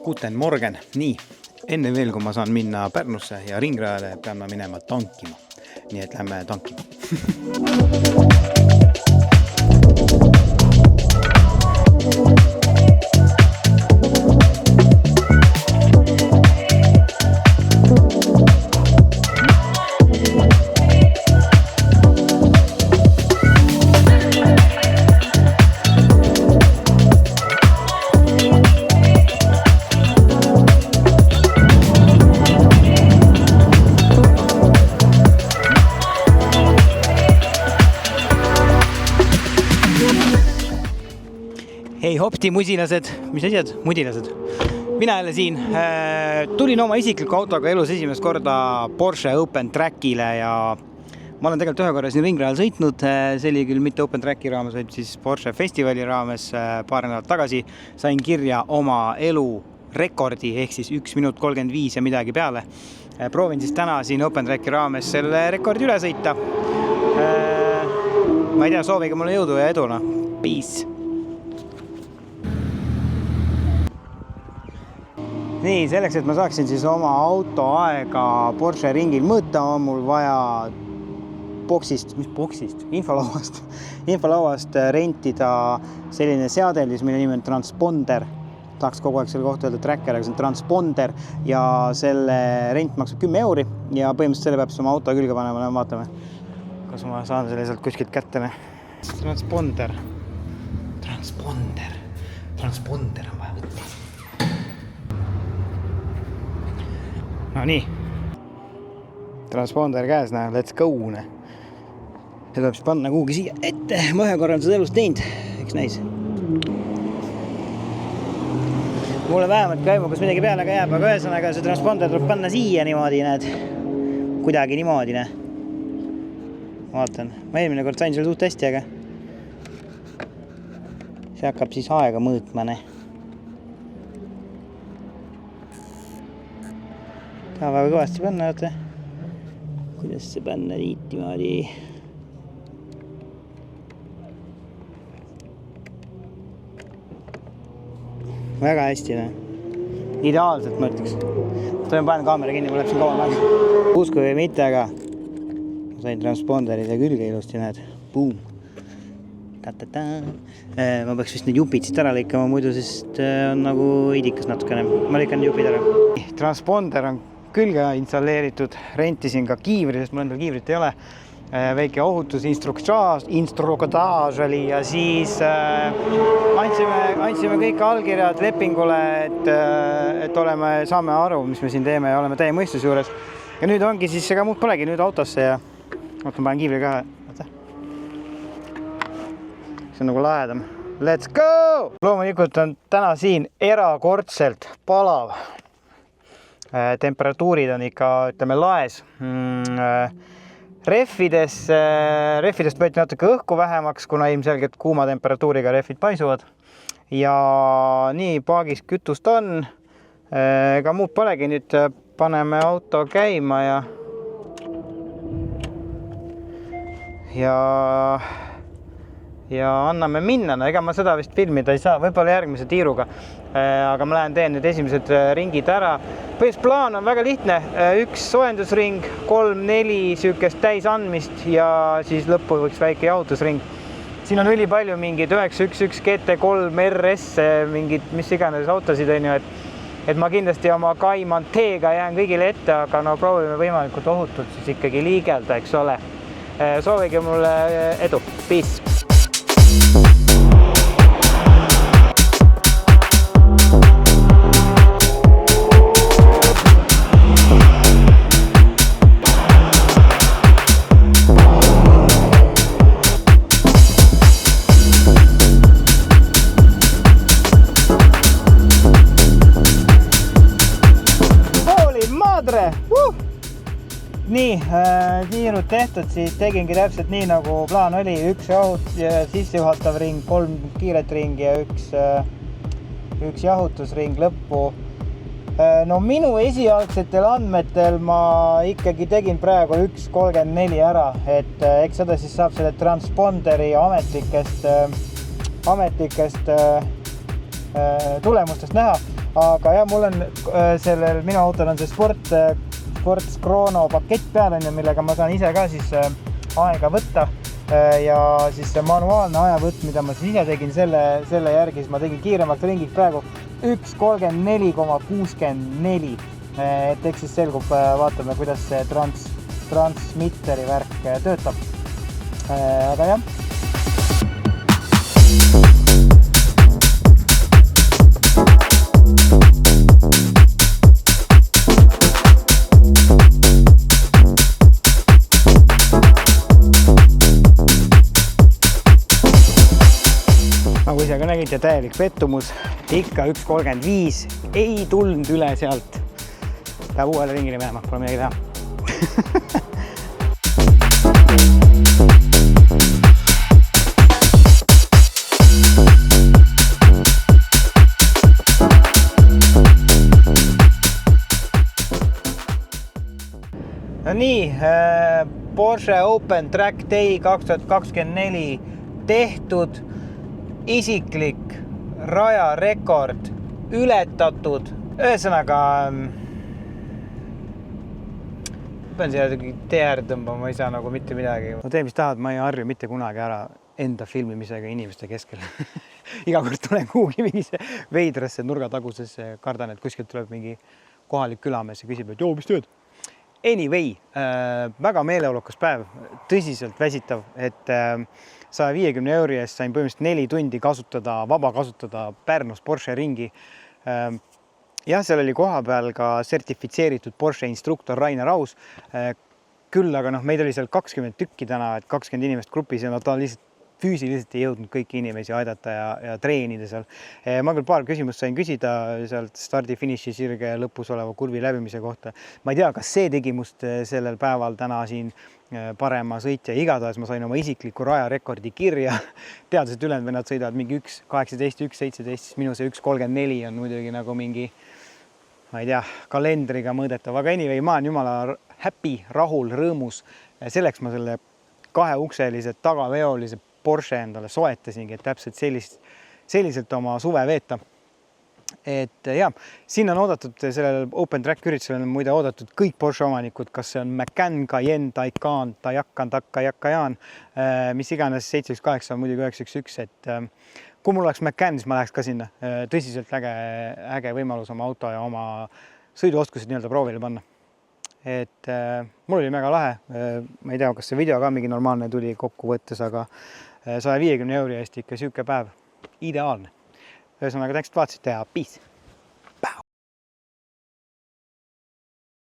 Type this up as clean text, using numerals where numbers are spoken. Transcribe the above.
Guten Morgen. Nii, enne veel, kui ma saan minna Pärnusse ja ringrajale, pean ma minema tankima. Nii et lähme tankima. Hei hopti mudilased, mis asjad? Mudilased. Mina jälle siin tulin oma isikliku autoga elus esimest korda Porsche Open Trackile ja ma olen tegelikult ühe korra siin ringrajal sõitnud. See oli küll mitte Open Tracki raames, vaid siis Porsche festivali raames paar nädalat tagasi. Sain kirja oma elu rekordi ehk siis 1 minut 35 ja midagi peale. Proovin siis täna siin Open Tracki raames selle rekordi üle sõita. Ma ei tea, soovige mulle jõudu ja eduna. Peace! Nii, selleks, et ma saaksin siis oma auto aega Porsche ringil mõõta, on mul vaja infolauast rentida selline seadelis, mille nimi on transponder. Tahaks kogu aeg selle kohta öelda tracker, aga see on transponder ja selle rent maksab 10 € ja põhimõtteliselt selle peab oma auto külge panema, vaatame, kas ma saan selle sealt kuskilt kätte. Transponder on vaja võtta. No nii, transponder käes, let's go. See tuleb siis panna kuhugi siia ette. Ma ühe korra on seda elust teinud, eks näis. Mulle vähemalt käimu, kas midagi peale ka jääb, aga ühesõnaga see transponder tuleb panna siia niimoodi, näed. Kuidagi niimoodi, näed. Vaatan, ma eelmine kord sain selle suht hästi, aga see hakkab siis aega mõõtma, ne. Väga kõvasti panna, vaata. Kuidas see panna liitimaadi? Väga hästi, ne? Ideaalselt ma ütleks. Toin panen kaamera kinni, mul läheb siin kaua mäng. Usku või mitte, aga ma sain transponderid ja külge ilusti, näed. Boom. Ta-ta-ta. Ma peaks vist need jupid siit ära lõikama, muidu sest on nagu idikas natukene. Ma lõikan jupid ära. Transponder on külge installeeritud, rentisin ka kiivri, sest mul endal kiivrit ei ole. Väike ohutusinstruktaaž oli ja siis andsime kõik allkirjad lepingule, et saame aru, mis me siin teeme ja oleme täie mõistuse juures. Ja nüüd ongi siis, ega muud polegi nüüd autosse ja panen kiivri ka. See on nagu lahedam. Let's go! Loomulikult on täna siin erakordselt palav. Temperatuurid on ikka, ütleme, laes. Rehvidest võeti natuke õhku vähemaks, kuna ilmselgelt kuuma temperatuuriga rehvid paisuvad. Ja nii paagis kütust on. Ega muud polegi, nüüd paneme auto käima ja anname minna. No, ega ma seda vist filmida ei saa, võib-olla järgmise tiiruga. Aga ma teen nüüd esimesed ringid ära. Plaan on väga lihtne. 1 soojendusring, 3-4 sükest täis andmist ja siis lõppu üks väike jahutusring. Siin on üli palju mingid 911 GT3 RS, mingid mis iganes autosid on ju, et ma kindlasti oma Cayman T-ga jään kõigile ette, aga no proovime võimalikult ohutult siis ikkagi liigelda, eks ole. Soovige mulle edu. Peace! Nii, tiirud tehtud, siis tegingi täpselt nii, nagu plaan oli. 1 sissejuhatav ring, 3 kiiret ringi ja 1 jahutusring lõppu. No minu esialgsetel andmetel ma ikkagi tegin praegu 1.34 ära, et eks seda siis saab selle transponderi ametlikest tulemustest näha. aga jah, mul on sellel, minu autol on see Sports Chrono pakett peal, millega ma saan ise ka siis aega võtta ja siis see manuaalne ajavõtt, mida ma siis ise tegin selle järgi, siis ma tegin kiiremaks ringiks praegu 1.34,64. Et eks siis selgub, vaatame, kuidas see transmitteri värk töötab. Aga jah. Nagu ise ka nägite, täielik pettumus, ikka 1.35, ei tulnud üle sealt. Peab uuele ringile minema, pole midagi teha. No nii, Porsche Open Track Day 2024 tehtud. Isiklik rajarekord ületatud, ühesõnaga pean siia tee äärde tõmbama, ma ei saa nagu mitte midagi. No tee, mis tahad, ma ei harju mitte kunagi ära enda filmimisega inimeste keskel. Iga kord tulen kuhugi mingisse veidrasse nurgatagusesse, kardan, et kuskilt tuleb mingi kohalik külamees ja küsib, et joo, mis tööd? Anyway, väga meeleolukas päev, tõsiselt väsitav, et 150 euri eest sain põhimõtteliselt 4 tundi vaba kasutada Pärnus Porsche ringi. Jah, seal oli koha peal ka sertifitseeritud Porsche instruktor Rainer Aus. Küll, aga meid oli seal 20 tükki täna, et 20 inimest grupis ja ta lihtsalt füüsiliselt ei jõudnud kõiki inimesi aidata ja treenida seal. Ma küll paar küsimust sain küsida sealt stardi-finiši sirge lõpus oleva kurvi läbimise kohta. Ma ei tea, kas see tegi must sellel päeval täna siin parema sõitja. Igatahes ma sain oma isikliku rajarekordi kirja. Teades, et ülejäänud vennad sõidavad mingi 1.18, 1.17, minu see 1.34 on muidugi nagu mingi, ma ei tea, kalendriga mõõdetav. Aga anyway, ma olen jumala happy, rahul, rõõmus. Selleks ma selle 2-ukselise tagaveolise Porsche endale soetasingi, et täpselt selliselt oma suve veeta. Et jah, siin on oodatud sellel Open Track üritusel on muide oodatud kõik Porsche omanikud, kas see on Macan, Cayenne, Taycan, Tayakan, Takayan, mis iganes 718 on muidugi 911, et kui mul oleks Macan, siis ma läheks ka sinna. Tõsiselt äge võimalus oma auto ja oma sõiduoskused nii-öelda proovile panna. Et mul oli väga lahe, ma ei tea, kas see video ka mingi normaalne tuli kokku võttes, aga 150 euri eest ikka siuke päev ideaalne. Ühesõnaga, tänks, et vaatasite ja peace!